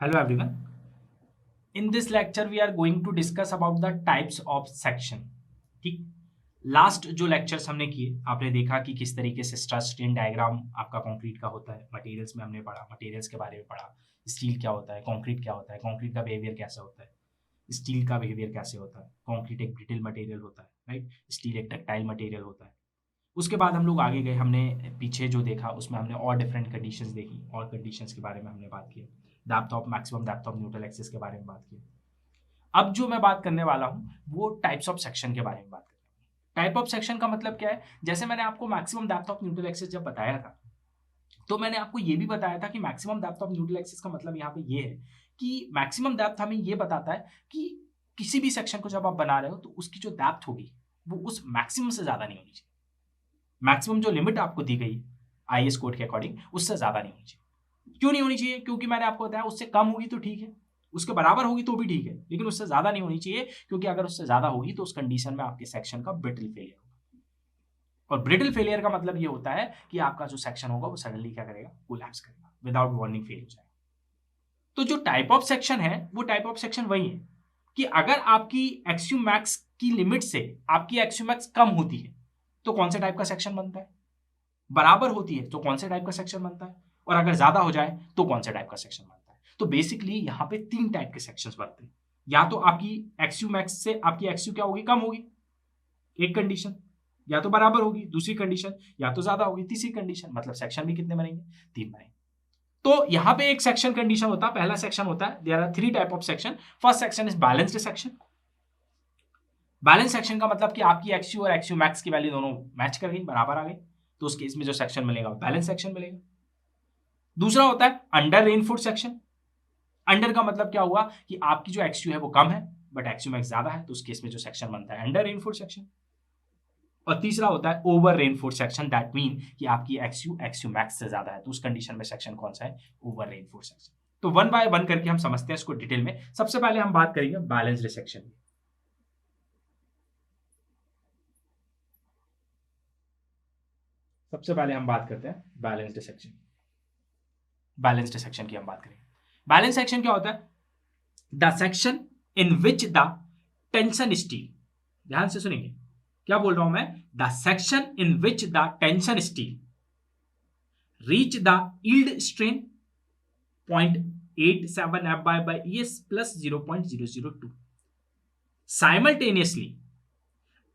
Hello everyone. In this lecture we are going to discuss about the types of section. ठीक, last जो lectures हमने किए आपने देखा कि किस तरीके से स्ट्रेस स्ट्रेन डायग्राम आपका कंक्रीट का होता है। मटेरियल्स में हमने पढ़ा, मटेरियल्स के बारे में पढ़ा, स्टील क्या होता है, कंक्रीट क्या होता है, कंक्रीट का बिहेवियर कैसा होता है, स्टील का बिहेवियर कैसे होता है। कंक्रीट एक ब्रिटल मटेरियल होता है, राइट। स्टील एक डक्टाइल मटेरियल होता है। उसके बाद हम लोग आगे गए, हमने पीछे जो देखा उसमें हमने और डिफरेंट कंडीशंस देखी और कंडीशंस के बारे में हमने बात की। Depth of maximum depth of neutral axis के बारे में बात की। अब जो मैं बात करने वाला हूँ वो टाइप्स ऑफ सेक्शन के बारे में बात करें। टाइप ऑफ सेक्शन का मतलब क्या है, जैसे मैंने आपको maximum depth of neutral axis जब बताया था तो मैंने आपको ये भी बताया था कि maximum depth of neutral axis का मतलब यहाँ पे ये है कि मैक्सिमम डेप्थ हमें ये बताता है कि किसी भी सेक्शन को जब आप बना रहे हो तो उसकी जो डेप्थ होगी वो उस मैक्सिमम से ज्यादा नहीं होनी चाहिए। मैक्सिमम जो लिमिट आपको दी गई आईएस कोड के अकॉर्डिंग उससे ज्यादा नहीं होनी चाहिए। क्यों नहीं होनी चाहिए? क्योंकि मैंने आपको बताया उससे कम होगी तो ठीक है, उसके बराबर होगी तो भी ठीक है, लेकिन उससे ज्यादा नहीं होनी चाहिए, क्योंकि अगर उससे ज्यादा होगी तो उस कंडीशन में आपके सेक्शन का ब्रिटल फेलियर होगा। और ब्रिटल फेलियर का मतलब ये होता है कि आपका जो सेक्शन होगा वो सडनली क्या करेगा, कोलैप्स करेगा, विदाउट वार्निंग फेल हो जाएगा। तो जो टाइप ऑफ सेक्शन है वो टाइप ऑफ सेक्शन वही है कि अगर आपकी एक्सयूमैक्स की लिमिट से आपकी एक्सयूमैक्स कम होती है तो कौन से टाइप का सेक्शन बनता है, बराबर होती है तो कौन से टाइप का सेक्शन बनता है, और अगर ज्यादा हो जाए तो कौन से टाइप का सेक्शन बनता है। तो बेसिकली यहाँ पे तीन टाइप के सेक्शंस बनते हैं। या तो आपकी एक्सयू मैक्स से आपकी एक्सयू क्या होगी, कम होगी, एक कंडीशन, या तो बराबर होगी दूसरी कंडीशन, या तो ज्यादा होगी तीसरी कंडीशन। मतलब सेक्शन भी कितने बनेंगे, तीन बनेंगे। तो यहाँ पे एक सेक्शन कंडीशन होता है, पहला सेक्शन होता है, there are three type of section. First section is balanced section. Balance section का मतलब कि आपकी एक्सयू और एक्सयू मैक्स की वैल्यू दोनों मैच कर गई, बराबर आ गई, तो उस केस में जो सेक्शन मिलेगा बैलेंस सेक्शन मिलेगा। दूसरा होता है अंडर रेनफोर्स सेक्शन। अंडर का मतलब क्या हुआ कि आपकी जो एक्सयू है वो कम है बट एक्सयू मैक्स ज्यादा है, तो उस केस में जो सेक्शन बनता है अंडर रेनफोर्स सेक्शन। और तीसरा होता है over reinforce section, that mean कि आपकी एक्सयू एक्सयू मैक्स से ज्यादा है, तो उस कंडीशन में सेक्शन कौन सा है, ओवर रेनफोर्स सेक्शन। तो वन बाय वन करके हम समझते हैं इसको डिटेल में। सबसे पहले हम बात करेंगे बैलेंस्ड सेक्शन की। सबसे पहले हम बात करते हैं बैलेंस्ड सेक्शन। बैलेंस्ड सेक्शन की हम बात करेंगे। बैलेंस सेक्शन क्या होता है, the section in which the tension steel, ध्यान से सुनेंगे क्या बोल रहा हूं मैं, the section in which the tension steel reach the yield strain 0.87 FY by ES plus 0.002 simultaneously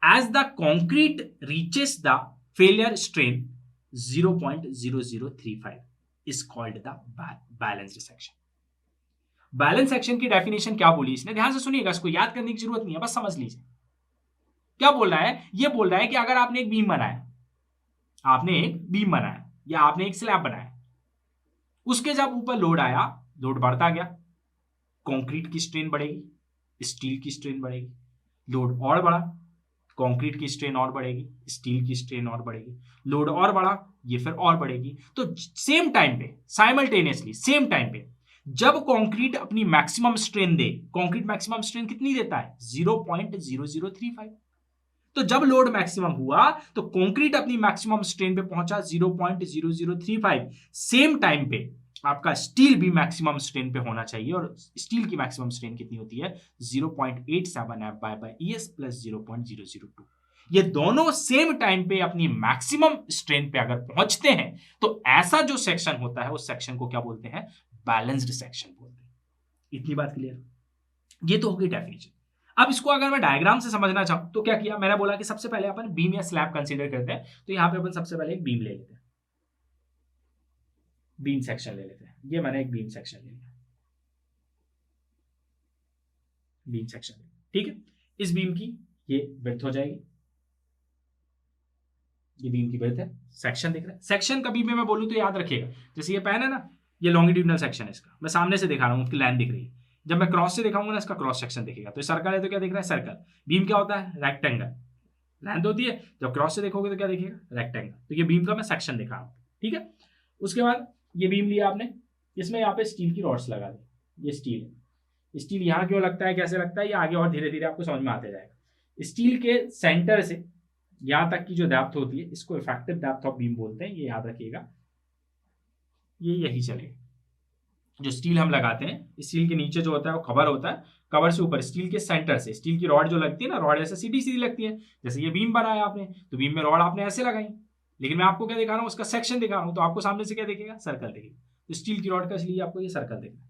as the concrete reaches the failure strain 0.0035 is called the balanced section. Balance section की definition क्या बोली इसने, ध्यान से सुनिएगा, इसको याद करने की जरूरत नहीं है, बस समझ लीजिए क्या बोल रहा है। ये बोल रहा है कि अगर आपने एक बीम बनाया, आपने एक बीम बनाया या आपने एक स्लैब बनाया, उसके जब ऊपर लोड आया, लोड बढ़ता गया, कंक्रीट की स्ट्रेन बढ़ेगी, स्टील की स्ट्रेन बढ़ेगी, लोड और बढ़ा, कंक्रीट की स्ट्रेन और बढ़ेगी, स्टील की स्ट्रेन और बढ़ेगी, लोड और बढ़ा, ये फिर और बढ़ेगी। तो सेम टाइम पे, साइमल्टेनियसली सेम टाइम पे जब कंक्रीट अपनी मैक्सिमम स्ट्रेन दे, कंक्रीट मैक्सिमम स्ट्रेन कितनी देता है, 0.0035। तो जब लोड मैक्सिमम हुआ तो कंक्रीट अपनी मैक्सिमम स्ट्रेन पे पहुंचा 0.0035। सेम टाइम पे आपका स्टील भी मैक्सिमम स्ट्रेन पे होना चाहिए, और स्टील की मैक्सिमम स्ट्रेन कितनी होती है, 0.87 FY by ES plus 0.002। ये दोनों सेम टाइम पे अपनी मैक्सिमम स्ट्रेन पे अगर पहुंचते हैं तो ऐसा जो सेक्शन होता है उस सेक्शन को क्या बोलते हैं, बैलेंस्ड सेक्शन बोलते हैं। इतनी बात क्लियर, ये तो होगी डेफिनेशन। अब इसको अगर मैं डायग्राम से समझना चाहूं तो क्या किया, मैंने बोला कि सबसे पहले अपन बीम या स्लैब कंसीडर करते हैं, तो यहां पे अपन सबसे पहले एक बीम ले लेते हैं, बीम सेक्शन ले लेते हैं। ये मैंने एक बीम सेक्शन ले लिया, बीम सेक्शन, ठीक है। इस बीम की ये विड्थ हो जाएगी, ये बीम की विड्थ है, सेक्शन दिख रहा है। सेक्शन कभी भी मैं बोलूं तो याद रखिएगा, जैसे ये पेन है ना, ये लॉन्गिट्यूडनल सेक्शन है इसका, मैं सामने से दिखा रहा हूं, उसकी लाइन दिख रही है। जब मैं क्रॉस से दिखाऊंगा ना, इसका क्रॉस सेक्शन दिखेगा। तो सर्कल है तो क्या दिख रहा है, सर्कल। बीम क्या होता है, रेक्टेंगल, लेंथ होती है। जब क्रॉस से देखोगे तो क्या दिखेगा, रेक्टेंगल। तो ये बीम का मैं सेक्शन दिखा रहा हूं, ठीक है। उसके बाद ये बीम लिया आपने, इसमें यहाँ पे स्टील की रॉड्स लगा दी। ये स्टील है, स्टील यहाँ क्यों लगता है, कैसे लगता है, ये आगे और धीरे धीरे आपको समझ में आते जाएगा। स्टील के सेंटर से यहाँ तक की जो डेप्थ होती है इसको इफेक्टिव डेप्थ ऑफ बीम बोलते हैं, ये याद रखिएगा, ये यही चलेगा। जो स्टील हम लगाते हैं, स्टील के नीचे जो होता है वो कवर होता है, कवर से ऊपर स्टील के सेंटर से स्टील की रॉड जो लगती है ना, रॉड ऐसे सीधी सीधी लगती है, जैसे ये बीम बनाया आपने तो बीम में रॉड आपने ऐसे लगाई, लेकिन मैं आपको क्या दिखा रहा हूँ, उसका सेक्शन दिखा रहा हूँ, तो आपको सामने से क्या दिखेगा, सर्कल दिखेगा। तो स्टील की रॉड का इसलिए आपको ये सर्कल दिख रहा है।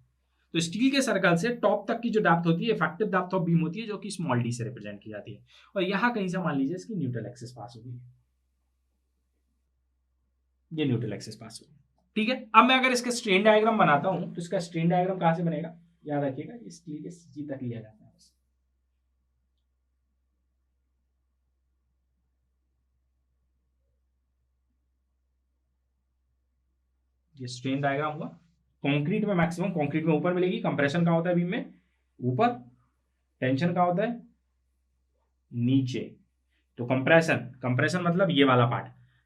तो स्टील के सर्कल से टॉप तक की जो डेप्थ होती है, इफेक्टिव डेप्थ ऑफ बीम होती है, जो कि स्मॉल डी से रिप्रेजेंट की जाती है। और यहाँ कहीं से मान लीजिए इसकी न्यूट्रल एक्सिस पास होगी, ये न्यूट्रल एक्सिस पास होगी, ठीक है। अब मैं अगर इसका स्ट्रेन डायग्राम बनाता हूं तो इसका स्ट्रेन डायग्राम कहां से बनेगा, याद रखिएगा, स्टील के सीजी तक लिया जाता है। ये स्ट्रेन डायग्राम हुआ। कंक्रीट में मैक्सिमम, कंक्रीट में ऊपर मिलेगी, कंप्रेशन कहां होता है बीम में, ऊपर, टेंशन कहां होता है, नीचे। तो कंप्रेशन, कंप्रेशन मतलब ये वाला पार्ट,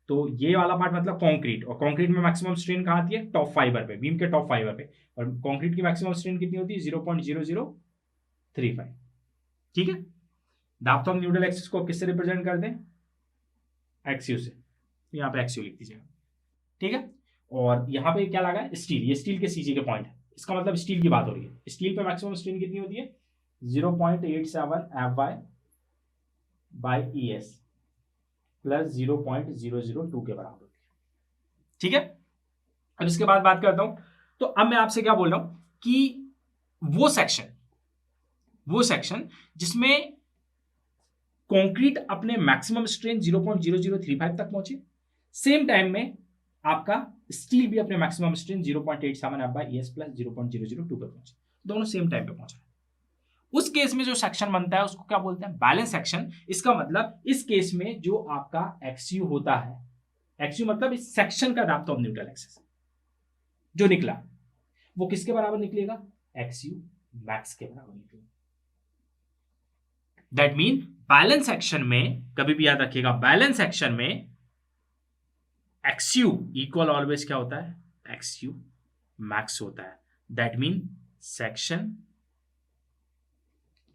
तो ये वाला पार्ट मतलब कंक्रीट, और कंक्रीट में मैक्सिमम स्ट्रेन कहां आती है, टॉप फाइबर पे, बीम के टॉप फाइबर पे, और कंक्रीट की मैक्सिमम स्ट्रेन कितनी होती है, 0.0035, ठीक है। डेप्थ ऑफ न्यूट्रल एक्सिस को किससे रिप्रेजेंट करते हैं, एक्सयू से, यहाँ पे एक्सयू लिख दीजिएगा, ठीक है। और यहाँ पे क्या लगा है, स्टील, ये स्टील के सीजी के पॉइंट है, इसका मतलब स्टील की बात हो रही है। स्टील पे मैक्सिमम स्ट्रेन कितनी होती है, 0.87 Fy/ES प्लस 0.002 के बराबर होती है, ठीक है। अब इसके बाद बात करता हूं, तो अब मैं आपसे क्या बोल रहा हूं कि वो सेक्शन जिसमें कंक्रीट अपने मैक्सिमम स्ट्रेन 0.0035 तक पहुंचे, सेम टाइम में आपका स्टील भी अपने मैक्सिमम स्ट्रेन 0.87 Fy/ES प्लस 0.002 पे पहुंचे, दोनों सेम टाइम पे पहुंचा। उस केस में जो सेक्शन बनता है उसको क्या बोलते हैं, बैलेंस सेक्शन। इसका मतलब इस केस में जो आपका एक्सयू होता है, एक्सयू मतलब इस सेक्शन का डेप्थ ऑफ न्यूट्रल एक्सिस जो निकला वो किसके बराबर निकलेगा, एक्सयू मैक्स के बराबर निकलेगा। दैट मीन बैलेंस सेक्शन में, कभी भी याद रखिएगा, बैलेंस सेक्शन में एक्सयू इक्वल ऑलवेज क्या होता है, एक्सयू मैक्स होता है। That mean section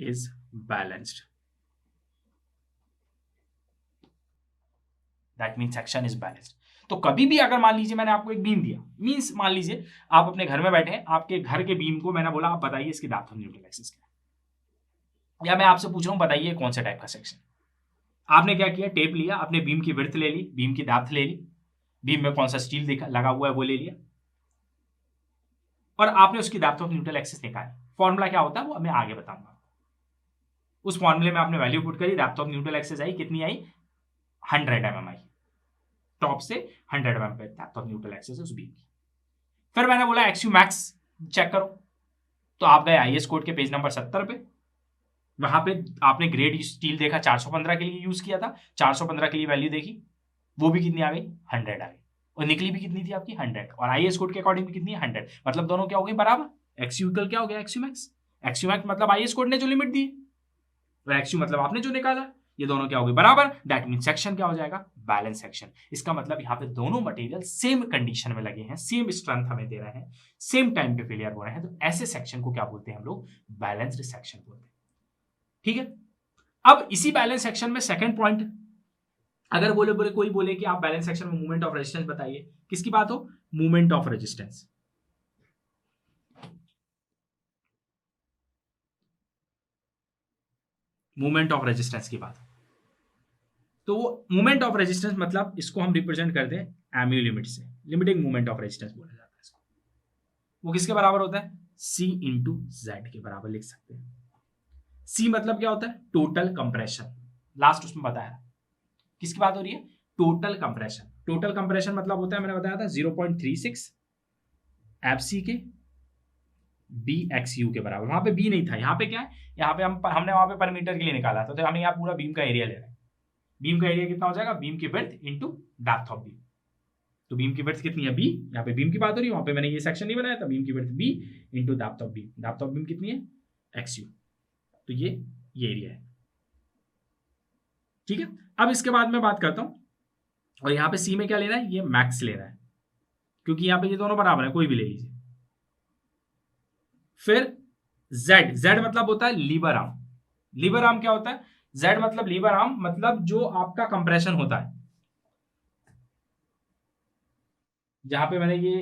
is balanced, that mean section is balanced. तो कभी भी अगर मान लीजिए मैंने आपको एक बीम दिया, मींस मान लीजिए आप अपने घर में बैठे हैं, आपके घर के बीम को मैंने बोला आप बताइए इसकी डेप्थ ऑफ न्यूट्रल एक्सिस क्या है, या मैं आपसे पूछ रहा हूं बताइए कौन सा टाइप का सेक्शन। आपने क्या किया, टेप लिया, आपने बीम की विड्थ ले ली, बीम की डेप्थ ले ली, बीम में कौन सा स्टील लगा हुआ है वो ले लिया, और आपने उसकी डेप्थ ऑफ न्यूट्रल एक्सिस निकाली। फॉर्मूला क्या होता है वो मैं आगे बताऊंगा। उस फॉर्मूले में आपने वैल्यू पुट करी, डेप्थ ऑफ न्यूट्रल एक्सिस आई, कितनी आई, 100 mm आई, टॉप से 100 mm पे डेप्थ ऑफ न्यूट्रल एक्सिस उस बीम की। फिर मैंने बोला एक्सयू मैक्स चेक करो, तो आप गए आईएस कोड के पेज नंबर 70 पे, वहां पे आपने ग्रेड स्टील देखा 415 के लिए यूज किया था, 415 के लिए वैल्यू देखी, वो भी कितनी आ गई, 100 आ गई, और निकली भी कितनी थी आपकी, 100, और आईएस कोड के अकॉर्डिंग भी कितनी है, 100। मतलब दोनों क्या हो गए बराबर, एक्सयू इक्वल क्या हो गया, एक्सयू मैक्स। एक्सयू मैक्स मतलब आईएस कोड ने जो लिमिट दी, और एक्सयू मतलब आपने जो निकाला, ये दोनों क्या हो गए बराबर। दैट मीन सेक्शन क्या हो जाएगा, बैलेंस सेक्शन। इसका मतलब यहाँ पे दोनों मटेरियल सेम कंडीशन में लगे हैं, सेम स्ट्रेंथ हमें दे रहे हैं, सेम टाइम पे फेलियर हो रहे हैं, तो ऐसे सेक्शन को क्या बोलते हैं हम लोग, बैलेंस्ड सेक्शन बोलते हैं, ठीक है। अब इसी बैलेंस सेक्शन में सेकंड पॉइंट, अगर कोई बोले कि आप बैलेंस सेक्शन में मूवमेंट ऑफ रेजिस्टेंस बताइए, किसकी बात हो, movement of resistance. Movement of resistance की बात, तो मूवमेंट ऑफ रेजिस्टेंस मतलब इसको हम रिप्रेजेंट करते हैं एमयू लिमिट से, लिमिटिंग मूवमेंट ऑफ रेजिस्टेंस बोला जाता है इसको। वो किसके बराबर होता है, C इंटू जेड के बराबर लिख सकते हैं। C मतलब क्या होता है, टोटल कंप्रेशन, लास्ट उसमें बताया, किसकी बात हो रही है, टोटल कंप्रेशन। टोटल कंप्रेशन मतलब होता है, मैंने बताया था 0.36 FC के BXU के बराबर। वहां पे B नहीं था, यहाँ पे क्या है, यहाँ पे हमने वहां पे पर मीटर के लिए निकाला था, तो हमें यहाँ पूरा बीम का एरिया ले रहे हैं। बीम का एरिया कितना हो जाएगा, बीम की width into depth of beam. तो बीम की विड्थ कितनी है, B, यहाँ पे बीम की बात हो रही है, वहां पे मैंने ये सेक्शन नहीं बनाया था, बीम की width B into depth of beam. Depth of beam कितनी है, XU, तो ये एरिया है, ठीक है। अब इसके बाद मैं बात करता हूं, और यहाँ पे C में क्या लेना है, ये मैक्स लेना है, क्योंकि यहाँ पे ये दोनों बराबर है, कोई भी ले लीजिए। फिर Z मतलब होता है लीवर आर्म। लीवर आर्म क्या होता है, Z मतलब लीवर आर्म मतलब जो आपका कंप्रेशन होता है, जहां पे मैंने ये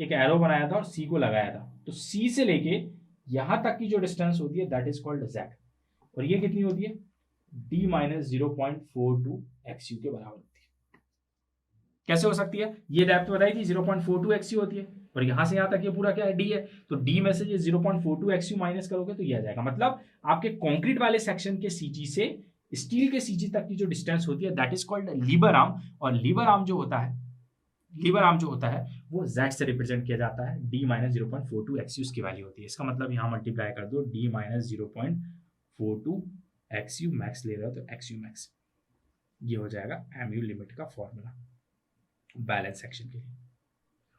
एक एरो बनाया था और C को लगाया था, तो सी से लेके यहां तक की जो डिस्टेंस होती है दैट इज कॉल्ड जेड, और ये कितनी होती है d माइनस 0.42 एक्सयू के बराबर होती है। कैसे हो सकती है, ये डेप्थ बताई थी 0.42 एक्सयू होती है, और यहां से यहां तक ये पूरा क्या है, डी है, तो डी में से ये 0.42 एक्सयू माइनस करोगे तो ये आ जाएगा। मतलब आपके कंक्रीट वाले सेक्शन के सीजी से स्टील के सीजी तक की जो डिस्टेंस होती है that is called lever arm, और लीवर आर्म जो होता है वो z से रिप्रेजेंट किया जाता है, d माइनस 0.42 एक्सयू की वैल्यू होती है। इसका मतलब यहाँ मल्टीप्लाई कर दो, d माइनस 0.42 एक्सयू मैक्स ले रहे हो तो एक्सयू मैक्स, ये हो जाएगा एमयू लिमिट का फॉर्मूला बैलेंस सेक्शन के लिए।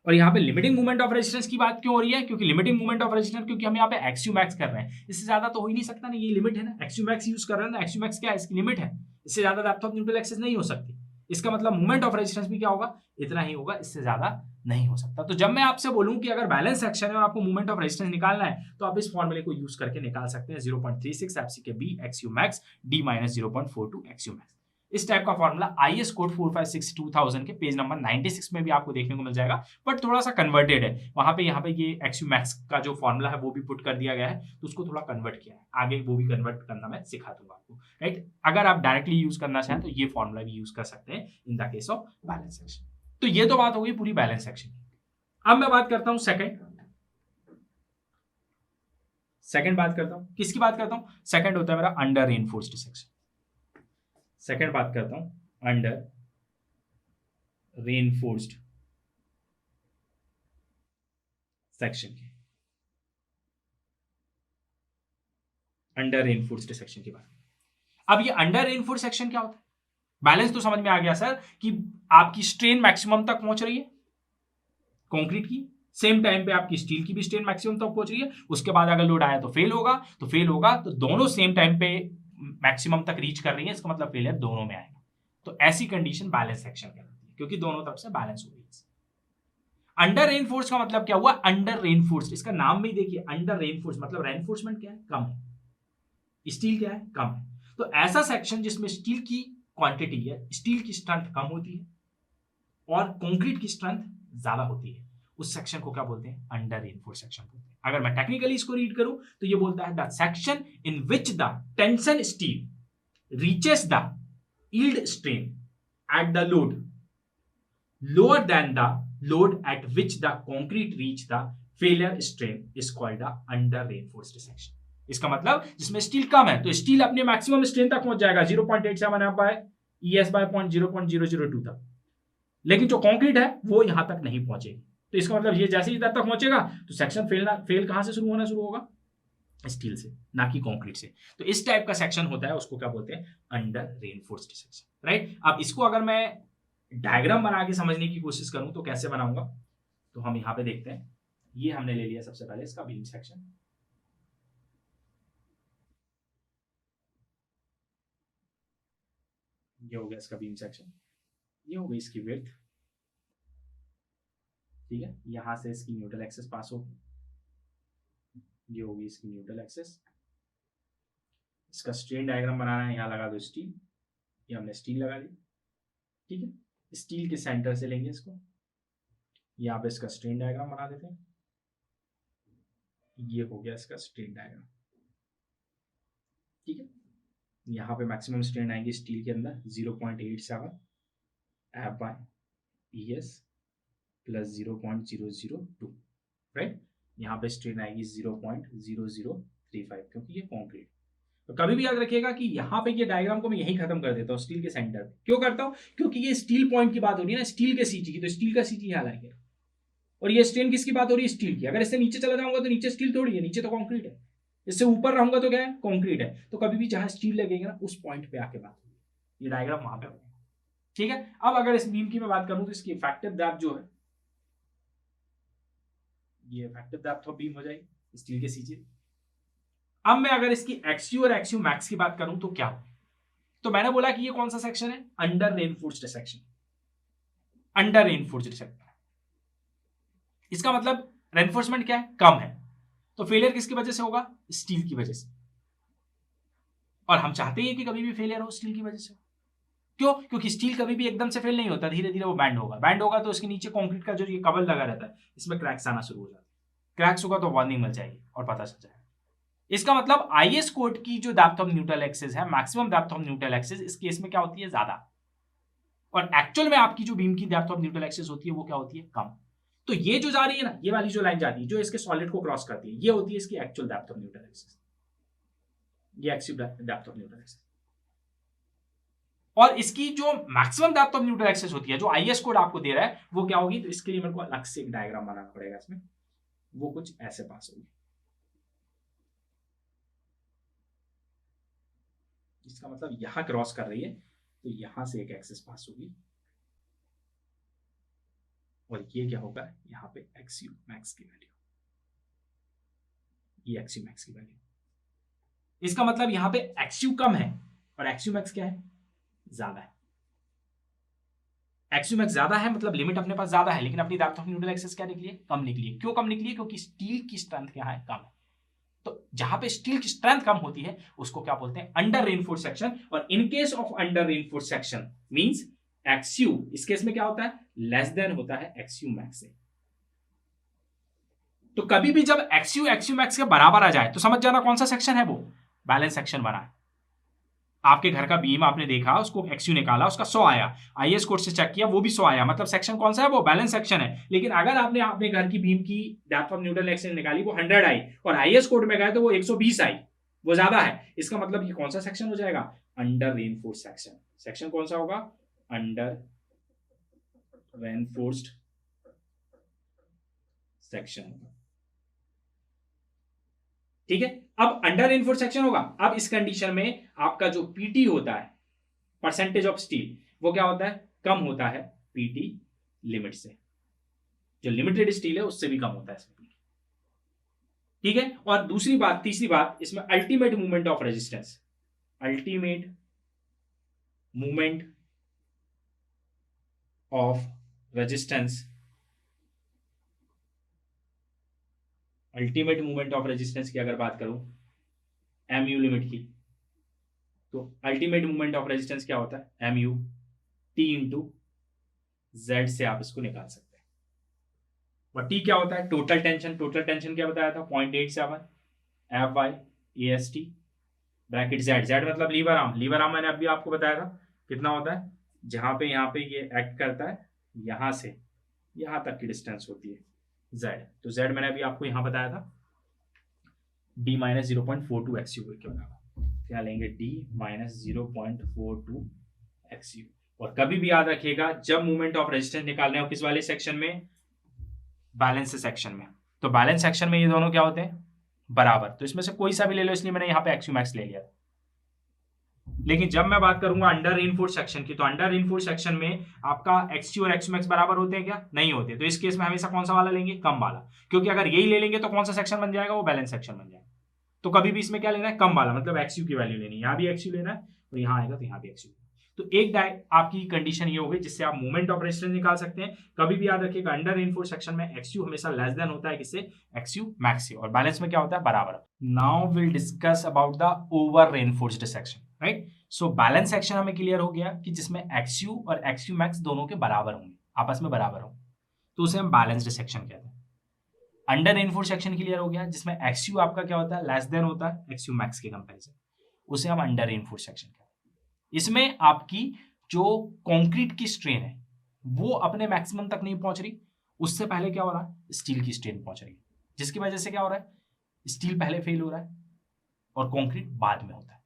और यहाँ पे लिमिटिंग मूवमेंट ऑफ रेजिस्टेंस की बात क्यों हो रही है, क्योंकि लिमिटिंग मूवमेंट ऑफ रेजिस्टेंस, क्योंकि हम यहाँ पे एक्सयू मैक्स कर रहे हैं, इससे ज्यादा तो हो ही नहीं सकता ना, ये लिमिट है ना, एक्सयू मैक्स यूज कर रहे हैं ना, एक्सयू मैक्स क्या है, इसकी लिमिट है, इससे ज्यादा डेप्थ ऑफ न्यूट्रल एक्सिस नहीं हो सकती। इसका मतलब मूवमेंट ऑफ रेजिस्टेंस भी क्या होगा, इतना ही होगा, इससे ज्यादा नहीं हो सकता। तो जब मैं आपसे बोलूं कि अगर बैलेंस सेक्शन है और आपको मूवमेंट ऑफ रेजिस्टेंस निकालना है तो आप इस फॉर्मूले को यूज करके निकाल सकते हैं 0.36 FCKB एक्सयू max d minus 0.42 एक्सयू max. इस टाइप का फॉर्मूला IS कोड 456/2000 के पेज नंबर 96 में भी आपको देखने को मिल जाएगा, बट थोड़ा सा कन्वर्टेड है, वहां पे यहाँ पे ये एक्सयू मैक्स का जो फॉर्मूला है वो भी पुट कर दिया गया है, तो उसको थोड़ा कन्वर्ट किया है, आगे वो भी कन्वर्ट करना मैं सिखा दूंगा आपको, राइट। अगर आप डायरेक्टली यूज करना चाहें तो ये फॉर्मूला भी यूज कर सकते हैं in the case of balance section. तो ये तो बात हो गई पूरी बैलेंस सेक्शन की। अब मैं बात करता हूं सेकंड बात करता हूं, किसकी बात करता हूं, सेकंड होता है मेरा अंडर रेनफोर्स्ड सेक्शन। सेकंड बात करता हूं अंडर रेनफोर्स्ड सेक्शन की, अंडर रेनफोर्स्ड सेक्शन की बात। अब ये अंडर रेनफोर्स्ड सेक्शन क्या होता है, बैलेंस तो समझ में आ गया सर कि आपकी स्ट्रेन मैक्सिमम तक पहुंच रही है कंक्रीट की, सेम टाइम पे आपकी स्टील की भी स्ट्रेन मैक्सिमम तक पहुंच रही है, उसके बाद अगर लोड आया तो फेल होगा तो दोनों सेम टाइम पे मैक्सिमम तक रीच कर रही है, इसका मतलब फेलियर दोनों में आएगा। तो ऐसी कंडीशन बैलेंस सेक्शन कहलाती है, क्योंकि दोनों तरफ से बैलेंस हो रही है। अंडर रेनफोर्स का मतलब क्या हुआ, अंडर रेनफोर्स, इसका नाम में ही देखिए अंडर रेनफोर्स मतलब रेनफोर्समेंट क्या है, कम है, स्टील क्या है, कम है। तो ऐसा सेक्शन जिसमें स्टील की क्वांटिटी है, स्टील की स्ट्रेंथ कम होती है और कंक्रीट की स्ट्रेंथ ज्यादा होती है, उस सेक्शन को क्या बोलते हैं, अंडर रेनफोर्स सेक्शन बोलते हैं। अगर मैं टेक्निकली इसको रीड करूं तो ये बोलता है the section in which the tension steel reaches the yield strain at the load lower than the load at which the concrete reach the failure strain is called the under reinforced section. इसका मतलब जिसमें steel कम है तो steel अपने maximum strain तक पहुंच जाएगा 0.87 bye ES bye 0.002 तक, लेकिन जो कंक्रीट है वो यहां तक नहीं पहुंचेगी। तो इसका मतलब ये जैसे ही इधर तक पहुंचेगा तो सेक्शन फेल कहां से शुरू होगा, स्टील से, ना कि कंक्रीट से। तो इस टाइप का सेक्शन होता है, उसको क्या बोलते हैं, अंडर रेनफोर्स्ड सेक्शन, राइट। अब इसको अगर मैं डायग्राम बना के समझने की कोशिश करूं तो कैसे बनाऊंगा, तो हम यहां पे देखते हैं, ये हमने ले लिया सबसे पहले इसका बीम सेक्शन, ये हो गया इसका बीम सेक्शन, ये हो गई इसकी विड्थ, ठीक है, यहां से इसकी न्यूट्रल एक्सिस पास होगी, ये होगी इसकी न्यूट्रल एक्सिस। इसका स्ट्रेन डायग्राम बनाना है, यहां लगा दो स्टील, ये हमने स्टील लगा दी, ठीक है। स्टील के सेंटर से लेंगे इसको, यहाँ पे इसका स्ट्रेन डायग्राम बना देते हैं, ये हो गया इसका स्ट्रेन डायग्राम, ठीक है। यहाँ पे मैक्सिमम स्ट्रेन आएगी स्टील के अंदर 0.87 F बाय ES प्लस 0.002, राइट। यहाँ पे स्ट्रेन आएगी 0.0035, क्योंकि ये कॉन्क्रीट। तो कभी भी याद रखिएगा कि यहाँ पे ये डायग्राम को मैं यही खत्म कर देता हूँ स्टील के सेंटर पे। क्यों करता हूँ, क्योंकि ये स्टील पॉइंट की बात हो रही है ना, स्टील के सीजी की, तो स्टील का सीजी यहाँ लाएंगे, और ये स्ट्रेन किसकी बात हो रही है, स्टील की। अगर इससे नीचे चला जाऊंगा तो नीचे स्टील थोड़ी है, नीचे तो कॉन्क्रीट है, इससे ऊपर रहूंगा तो क्या है, कॉन्क्रीट है। तो कभी भी जहां स्टील लगेगा ना उस पॉइंट पे आके बात होगी, ये डायग्राम वहां पे होगा, ठीक है। अब अगर इस बीम की मैं बात करूं तो इसकी इफेक्टिव डेप्थ जो है, ये इफेक्टिव डेप्थ ऑफ बीम हो जाएगी स्टील के सीजे। अब मैं अगर इसकी एक्सयू और एक्सयू मैक्स की बात करूं तो क्या हो, तो मैंने बोला कि ये कौन सा सेक्शन है, under reinforced section, under reinforced section. इसका मतलब रेनफोर्समेंट क्या है, कम है, तो फेलियर किसकी वजह से होगा, स्टील की वजह से। और हम चाहते हैं कि कभी भी फेलियर हो स्टील की वजह से, क्यों, क्योंकि स्टील कभी भी एकदम से फेल नहीं होता, धीरे धीरे वो बैंड होगा तो उसके नीचे कंक्रीट का जो ये कवर लगा रहता है इसमें क्रैक्स आना शुरू हो जाता है, क्रैक्स होगा तो वार्निंग मिल जाएगी और पता चल जाएगा। इसका मतलब आईएस कोड की जो डेप्थ ऑफ न्यूट्रल एक्सिस है, maximum depth of neutral axis इस केस में क्या होती है, ज्यादा, और एक्चुअल में आपकी जो बीम की डेप्थ ऑफ न्यूट्रल एक्सिस होती है वो क्या होती है, कम। तो ये जो जा रही है ना, ये वाली जो लाइन जाती है जो इसके सॉलिड को क्रॉस करती है, ये होती है इसकी actual depth of neutral axis, ये actual depth of neutral axis. और इसकी जो maximum depth of neutral axis होती है जो आईएस कोड आपको दे रहा है वो क्या होगी, तो इसके लिए मेरे को अलग से एक डायग्राम बनाना पड़ेगा इसमें, वो कुछ ऐसे पास होगी। इसका मतलब यहां क्रॉस कर रही है तो यहां से एक एक्सिस पास होगी और ये क्या होगा, यहां पे एक्सयू मैक्स की वैल्यू, ये एक्सयू मैक्स की वैल्यू। इसका मतलब यहां पे एक्सयू कम है और एक्सयू मैक्स क्या है, ज्यादा है। एक्सयू मैक्स ज्यादा है मतलब लिमिट अपने पास ज्यादा है, लेकिन अपनी डेप्थ ऑफ न्यूट्रल एक्सिस क्या निकली है, कम निकली है। क्यों कम निकली है, क्योंकि स्टील की स्ट्रेंथ क्या है, कम है। तो जहां पे स्टील की स्ट्रेंथ कम होती है उसको क्या बोलते हैं, अंडर रेनफोर्स सेक्शन। और in case of under reinforced section means x u इस केस में क्या होता है, लेस देन होता है एक्सयू मैक्स से। तो कभी भी जब एक्सयू मैक्स के बराबर आ जाए तो समझ जाना कौन सा सेक्शन है वो, बैलेंस सेक्शन बना है। आपके घर का बीम आपने देखा, उसको एक्सयू निकाला, उसका 100 आया, आईएस कोड से चेक किया वो भी 100 आया, मतलब सेक्शन कौन सा है, वो बैलेंस सेक्शन है। लेकिन अगर आपने अपने घर की बीम की डेप्थ ऑफ न्यूट्रल एक्सिस निकाली, वो 100 आई और आईएस कोड में गए तो वो 120 आई, वो ज्यादा है, इसका मतलब ये कौन सा सेक्शन हो जाएगा, अंडर रेनफोर्स्ड सेक्शन। सेक्शन कौन सा होगा, अंडर रेनफोर्स्ड सेक्शन। ठीक है, अब अंडर रेनफोर्स्ड सेक्शन होगा। अब इस कंडीशन में आपका जो पीटी होता है, परसेंटेज ऑफ स्टील, वो क्या होता है, कम होता है पीटी लिमिट से, जो लिमिटेड स्टील है उससे भी कम होता है इसमें पीटी। ठीक है, और दूसरी बात, तीसरी बात, इसमें ultimate movement of resistance, ultimate movement of resistance, ultimate movement of resistance की अगर बात करूं एमयू लिमिट की, तो अल्टीमेट मूवमेंट ऑफ रेजिस्टेंस क्या होता है, एमयू टी इंटू जेड से आप इसको निकाल सकते हैं। और टी क्या होता है, टोटल टेंशन। टोटल टेंशन क्या बताया था, 0.87 F Y A S T bracket Z. Z मतलब लीवर आर्म। लीवर आर्म मैंने अभी आपको बताया था कितना होता है, जहां पे यहाँ पे ये एक्ट करता है, यहां से यहां तक की डिस्टेंस होती है जेड। तो जेड मैंने अभी आपको यहां बताया था डी माइनस 0.42 एक्सयू के बराबर। क्या लेंगे, डी माइनस 0.42 एक्सयू। और कभी भी याद रखिएगा जब मूवमेंट ऑफ रेजिस्टेंस निकालने हो किस वाले सेक्शन में, बैलेंस सेक्शन में। तो बैलेंस सेक्शन में ये दोनों क्या होते हैं, बराबर। तो इसमें से कोई सा भी ले लो, इसलिए मैंने यहाँ पे एक्सयू मैक्स ले लिया। लेकिन जब मैं बात करूंगा अंडर रेनफोर्स्ड सेक्शन की, तो अंडर रेनफोर्स्ड सेक्शन में आपका एक्सयू और एक्सयू मैक्स बराबर होते हैं क्या, नहीं होते। तो इस केस में हमेशा कौन सा वाला लेंगे, कम वाला, क्योंकि अगर यही ले लेंगे तो कौन सा सेक्शन बन जाएगा, वो बैलेंस सेक्शन बन जाएगा। तो कभी भी इसमें क्या लेना है, कम वाला, मतलब एक्सयू की वैल्यू लेनी है। यहाँ भी एक्सयू लेना है और यहाँ आएगा तो यहाँ भी एक्सयू। तो एक आपकी कंडीशन ये होगी जिससे आप मूवमेंट ऑफ रेजिस्टेंस निकाल सकते हैं। कभी भी याद रखिएगा अंडर रेनफोर्स्ड सेक्शन में एक्सयू हमेशा लेस देन होता है किससे, एक्सयू मैक्स से, और बैलेंस में क्या होता है, बराबर। Now will discuss about the over reinforced section, right. So balance section हमें क्लियर हो गया कि जिसमें एक्सयू और एक्सयू मैक्स दोनों के बराबर होंगे, आपस में बराबर होंगे, तो उसे हम बैलेंस्ड सेक्शन कहते हैं। अंडर रेनफोर्स्ड सेक्शन क्लियर हो गया, जिसमें एक्सयू आपका क्या होता है, लेस देन होता है एक्सयू मैक्स के कंपैरिजन, उसे हम अंडर रेनफोर्स्ड सेक्शन कहते हैं। इसमें आपकी जो कंक्रीट की स्ट्रेन है वो अपने मैक्सिमम तक नहीं पहुंच रही, उससे पहले क्या हो रहा है, स्टील की स्ट्रेन पहुंच रही है, जिसकी वजह से क्या हो रहा है, स्टील पहले फेल हो रहा है और कंक्रीट बाद में होता है।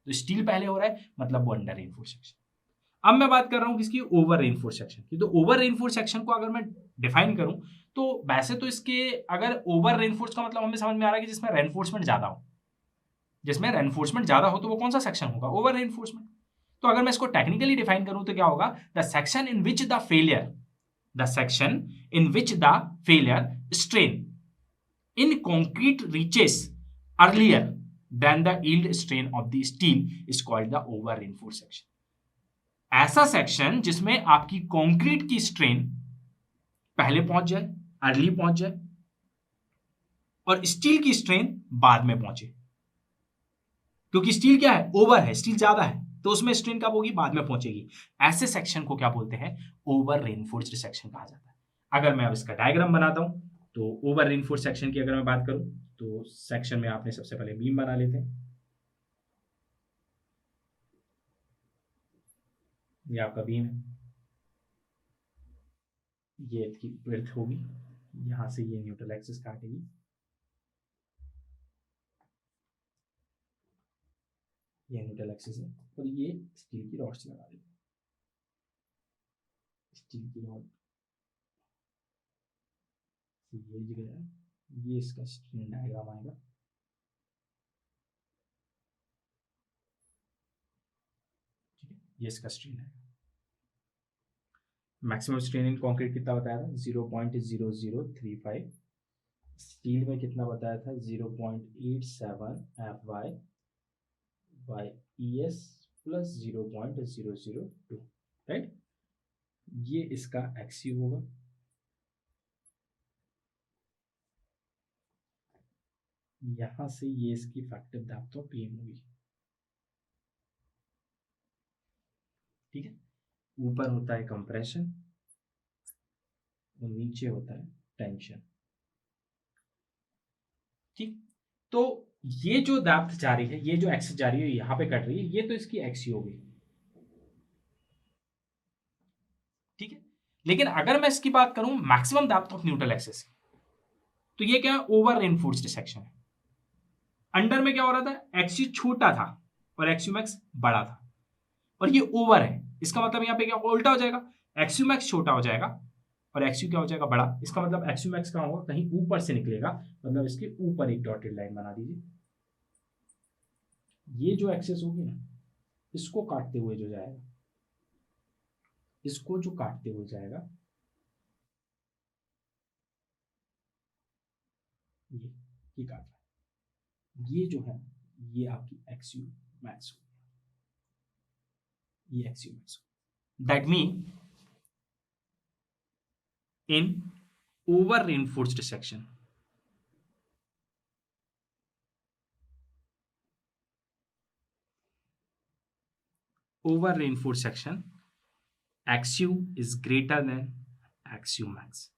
तो स्टील पहले हो रहा है मतलब वो अंडर रेनफोर्स्ड सेक्शन। अब मैं बात कर रहा हूं किसकी, ओवर रेनफोर्स्ड सेक्शन की। तो ओवर रेनफोर्स्ड सेक्शन को अगर मैं डिफाइन करूं तो वैसे तो इसके अगर ओवर रेनफोर्स्ड का मतलब हमें समझ में आ रहा है कि जिसमें रेनफोर्समेंट ज्यादा हो, जिसमें रेनफोर्समेंट ज्यादा हो तो वो कौन सा सेक्शन होगा, ओवर रेनफोर्समेंट। तो अगर मैं इसको टेक्निकली डिफाइन करूं तो क्या होगा, the section in which the failure strain in concrete reaches earlier than the yield strain of the steel is called the over reinforced section. ऐसा सेक्शन जिसमें आपकी कंक्रीट की स्ट्रेन पहले पहुंच जाए, अर्ली पहुंच जाए, और स्टील की स्ट्रेन बाद में पहुंचे, क्योंकि स्टील क्या है, ओवर है, स्टील ज्यादा है, तो उसमें स्ट्रेन कब होगी, बाद में पहुंचेगी। ऐसे सेक्शन को क्या बोलते हैं, ओवर रेनफोर्स्ड सेक्शन कहा जाता है। अगर मैं अब इसका डायग्राम बनाता हूं तो ओवर रेनफोर्स सेक्शन की अगर मैं बात करूं तो सेक्शन में आपने सबसे पहले बीम बना लेते हैं। ये आपका बीम है, ये इसकी विड्थ होगी, यहां से ये न्यूट्रल एक्सिस काटेगी, ये न्यूट्रल एक्सिस है, और ये स्टील की रॉड्स लगा देंगे। स्टील की रॉड ये जगह है, ये इसका स्ट्रेन डायग्राम आएगा। ठीक है, ये इसका स्ट्रेन है। मैक्सिमम स्ट्रेन इन कंक्रीट कितना बताया था? 0.0035। स्टील में कितना बताया था? 0.87 FY by ES plus 0.002, right. ये इसका एक्सयू होगा, यहां से ये इसकी इफेक्टिव डेप्थ ऑफ बीम होगी। ठीक है, ऊपर होता है कंप्रेशन और नीचे होता है टेंशन। ठीक, तो ये जो डेप्थ जा रही है, ये जो एक्सिस जा रही है यहां पे कट रही है, ये तो इसकी एक्सयू होगी। ठीक है, लेकिन अगर मैं इसकी बात करूं maximum depth of neutral axis, तो ये क्या है? ओवर रेनफोर्स्ड सेक्शन है। अंडर में क्या हो रहा था? एक्सयू छोटा था और एक्सयू मैक्स बड़ा था, और ये ओवर है। इसका मतलब यहाँ पे क्या उल्टा हो जाएगा? एक्सयू मैक्स छोटा हो जाएगा और एक्सयू क्या हो जाएगा? बड़ा। इसका मतलब एक्सयू मैक्स कहाँ होगा? कहीं ऊपर से निकलेगा, मतलब इसके ऊपर एक डॉटेड लाइन बना दीजिए। ये जो एक्सेस होगी ना, इसको काटते हुए जो जाएगा, इसको जो काटते हुए जाएगा, ये काट रहा है, ये जो है ये आपकी एक्सयू मैक्स होगी, ये x u max. That mean in over reinforced section, over reinforced section XU is greater than XU max।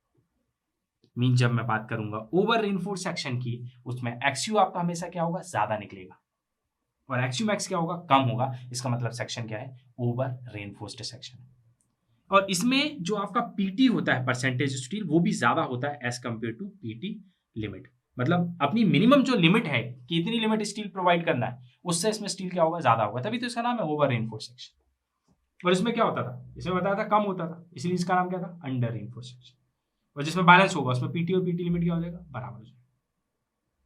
Mean जब मैं बात करूंगा ओवर रेनफोर्स सेक्शन की, उसमें XU आपका हमेशा क्या होगा? ज्यादा निकलेगा, और XU मैक्स क्या होगा? कम होगा। इसका मतलब सेक्शन क्या है? Over reinforced section. और इसमें जो आपका पीटी होता है, परसेंटेज स्टील, वो भी ज्यादा होता है as compared to PT limit. मतलब अपनी मिनिमम जो लिमिट है कि इतनी लिमिट स्टील प्रोवाइड करना है, उससे इसमें स्टील क्या होगा? ज्यादा होगा, तभी तो इसका नाम है ओवर रेनफोर्स सेक्शन। और इसमें क्या होता था? इसमें बताया था कम होता था, इसलिए इसका नाम क्या था? Under reinforced section. और जिसमें बैलेंस होगा उसमें पीटी और पीटी लिमिट क्या हो जाएगा? बराबर हो जाएगा,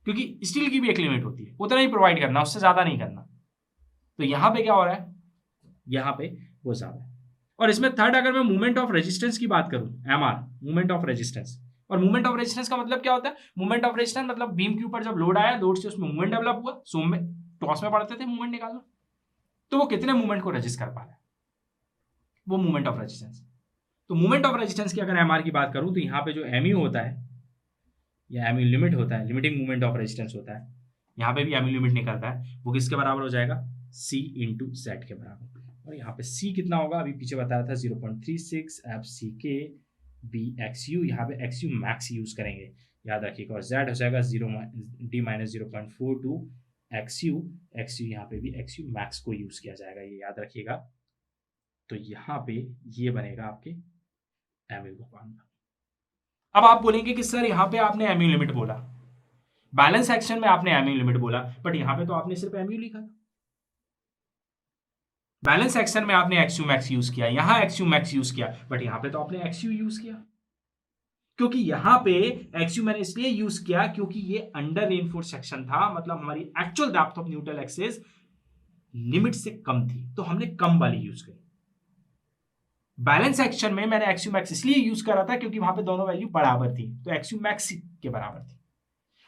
क्योंकि स्टील की भी एक लिमिट होती है, उतना ही प्रोवाइड करना, उससे ज्यादा नहीं करना। तो यहाँ पे क्या हो रहा है? यहाँ पे वो ज्यादा है। और इसमें थर्ड, अगर मैं मूवमेंट ऑफ रेजिस्टेंस की बात करूं, MR मूवमेंट ऑफ रेजिस्टेंस, और मूवमेंट ऑफ रेजिस्टेंस का मतलब क्या होता है? मूवमेंट ऑफ रेजिस्टेंस मतलब बीम के ऊपर जब लोड आया, लोड से उसमें मूवमेंट डेवलप हुआ, सो में टॉस में पढ़ते थे मूवमेंट निकालना, तो वो कितने मूवमेंट को रजिस्ट कर पा रहा है, वो मूवमेंट ऑफ रेजिस्टेंस। तो मूवमेंट ऑफ रेजिस्टेंस की अगर MR की बात करूं, तो यहाँ पे जो MU होता है या MU लिमिट होता है, लिमिटिंग मूवमेंट ऑफ रेजिस्टेंस होता है, यहाँ पे भी MU लिमिट निकलता है, वो किसके बराबर हो जाएगा? C इंटू Z के बराबर। और यहाँ पे C कितना होगा? अभी पीछे बताया था 0.36 FCK BXU, यहाँ पे XU मैक्स यूज करेंगे, याद रखिएगा। और Z हो जाएगा 0-0.42 XU यहाँ पे भी XU मैक्स को यूज किया जाएगा, ये याद रखिएगा। तो यहाँ पे ये बनेगा आपके MU का फॉर्मूला। अब आप बोलेंगे कि सर यहाँ पे आपने MU लिमिट बोला, बैलेंस सेक्शन में आपने MU लिमिट बोला, बट यहाँ पे तो आपने सिर्फ MU लिखा था। बैलेंस सेक्शन में आपने XU मैक्स यूज किया, यहां XU मैक्स यूज किया, बट यहां पे तो आपने XU यूज किया, क्योंकि यहां पे XU मैंने इसलिए यूज किया क्योंकि ये अंडर रेनफोर्स सेक्शन था, मतलब हमारी actual depth of neutral axis limit से कम थी, तो हमने कम वाली यूज करी। बैलेंस सेक्शन में मैंने XU मैक्स इसलिए यूज करा था क्योंकि वहां पे दोनों वैल्यू बराबर थी, तो XU मैक्स के बराबर थी।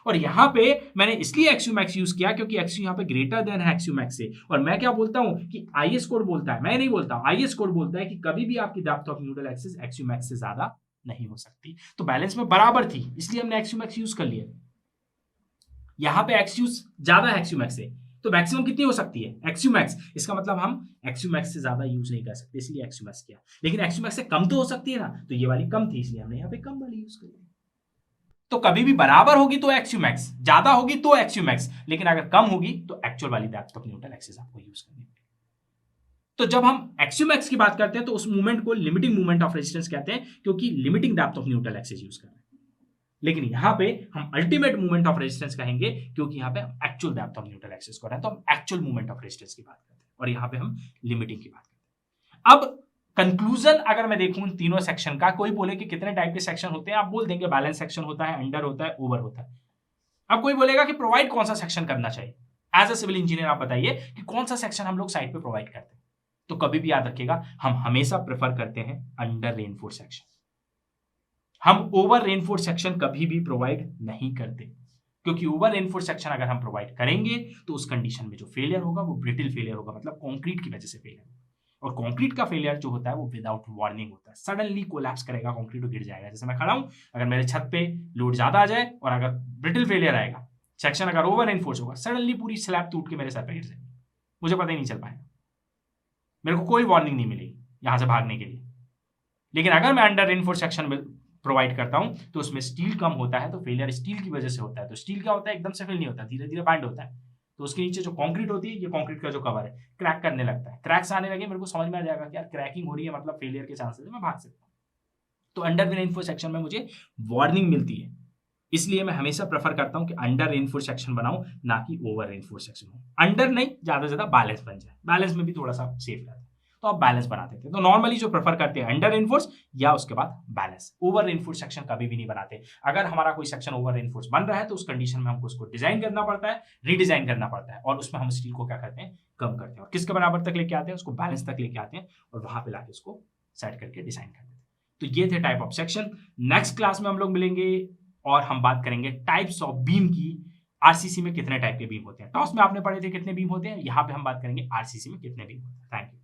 और यहां पे मैंने इसलिए XU मैक्स यूज किया क्योंकि XU यहां पे ग्रेटर देन है XU मैक्स से। और मैं क्या बोलता हूं कि IS कोड बोलता है, मैं नहीं बोलता हूं, IS कोड बोलता है कि कभी भी आपकी depth of neutral axis XU max से ज्यादा नहीं हो सकती। तो बैलेंस में बराबर थी, इसलिए हमने XU मैक्स यूज कर लिया। यहां पे XU ज्यादा है XU मैक्स से, तो मैक्सिमम कितनी हो सकती है? XU max. इसका मतलब हम XU मैक्स से ज्यादा यूज नहीं कर सकते, इसलिए XU मैक्स किया। लेकिन XU मैक्स से कम तो हो सकती है ना, तो ये वाली कम थी, इसलिए हमने यहाँ पे कम वाली यूज कर ली। तो कभी भी बराबर होगी तो एक्सयूमैक्स, ज्यादा होगी तो एक्सयूमैक्स, लेकिन अगर कम होगी तो एक्चुअल वाली डेप्थ ऑफ न्यूट्रल एक्सिस आपको यूज करनी है। तो जब हम एक्सयूमैक्स की बात करते हैं तो उस मूवमेंट को लिमिटिंग मूवमेंट ऑफ रेजिस्टेंस कहते हैं, क्योंकि limiting depth of neutral axis use कर रहे हैं। लेकिन यहां पे हम अल्टीमेट मूवमेंट ऑफ रेजिस्टेंस कहेंगे, क्योंकि यहां पे हम actual depth of neutral axis कर रहे हैं, तो हम एक्चुअल मूवमेंट ऑफ रेजिस्टेंस की बात करते हैं, और यहां पे हम लिमिटिंग की बात करते हैं। अब कंक्लूजन अगर मैं देखूं तीनों सेक्शन का, कोई बोले कि कितने टाइप के सेक्शन होते हैं, आप बोल देंगे बैलेंस सेक्शन होता है, अंडर होता है, ओवर होता है। अब कोई बोलेगा कि प्रोवाइड कौन सा सेक्शन करना चाहिए, एज अ सिविल इंजीनियर आप बताइए कि कौन सा सेक्शन हम लोग साइड पे प्रोवाइड करते हैं। तो कभी भी याद रखिएगा, हम हमेशा प्रेफर करते हैं अंडर रेनफोर्स सेक्शन। हम ओवर रेनफोर्स सेक्शन कभी भी प्रोवाइड नहीं करते, क्योंकि ओवर रेनफोर्स सेक्शन अगर हम प्रोवाइड करेंगे तो उस कंडीशन में जो फेलियर होगा वो ब्रिटल फेलियर होगा, मतलब कंक्रीट की वजह से फेलियर होगा। और कंक्रीट का फेलियर जो होता है वो विदाउट वार्निंग होता है, सडनली कोलैप्स करेगा, कंक्रीट गिर जाएगा। जैसे मैं खड़ा हूं, अगर मेरे छत पे लोड ज्यादा आ जाए और अगर ब्रिटल फेलियर आएगा, सेक्शन अगर ओवर रेनफोर्स होगा, सडनली पूरी स्लैब टूट के मेरे सर पे गिर जाएगी, मुझे पता ही नहीं चल पाएगा, मेरे को कोई वार्निंग नहीं मिलेगी यहां से भागने के लिए। लेकिन अगर मैं अंडर रेनफोर्स सेक्शन में प्रोवाइड करता हूं तो उसमें स्टील कम होता है, तो फेलियर स्टील की वजह से होता है। तो स्टील क्या होता है, एकदम से फेल नहीं होता, धीरे धीरे बाइंड होता है। तो उसके नीचे जो कंक्रीट होती है, ये कंक्रीट का जो कवर है, क्रैक करने लगता है। क्रैक्स आने लगे, मेरे को समझ में आ जाएगा कि यार क्रैकिंग हो रही है, मतलब फेलियर के चांसेस है, मैं भाग सकता हूँ। तो अंडर रेनफोर्स सेक्शन में मुझे वार्निंग मिलती है, इसलिए मैं हमेशा प्रेफर करता हूं कि अंडर रेनफोर्स सेक्शन बनाऊं, ना कि ओवर रेनफोर्स सेक्शन हो। अंडर नहीं, ज्यादा से ज्यादा बैलेंस बन जाए, बैलेंस में भी थोड़ा सा सेफ रहता है, तो आप बैलेंस बना देते हैं। तो नॉर्मली जो प्रेफर करते हैं अंडर रेनफोर्स या उसके बाद बैलेंस, ओवर रेनफोर्स सेक्शन कभी भी नहीं बनाते। अगर हमारा कोई सेक्शन ओवर रेनफोर्स बन रहा है तो उस कंडीशन में हमको उसको डिजाइन करना पड़ता है, रीडिजाइन करना पड़ता है, और उसमें हम स्टील को क्या करते हैं, कम करते हैं, और किसके बराबर तक लेके आते हैं, उसको बैलेंस तक लेके आते हैं, और वहां पे लाके उसको सेट करके डिजाइन करते हैं। तो ये थे type of section. Next class में हम लोग मिलेंगे और हम बात करेंगे टाइप्स ऑफ बीम की। आरसीसी में कितने टाइप के बीम होते हैं, टॉस में आपने पढ़े थे कितने बीम होते हैं, यहां पे हम बात करेंगे आरसीसी में कितने बीम होते हैं। Thank you.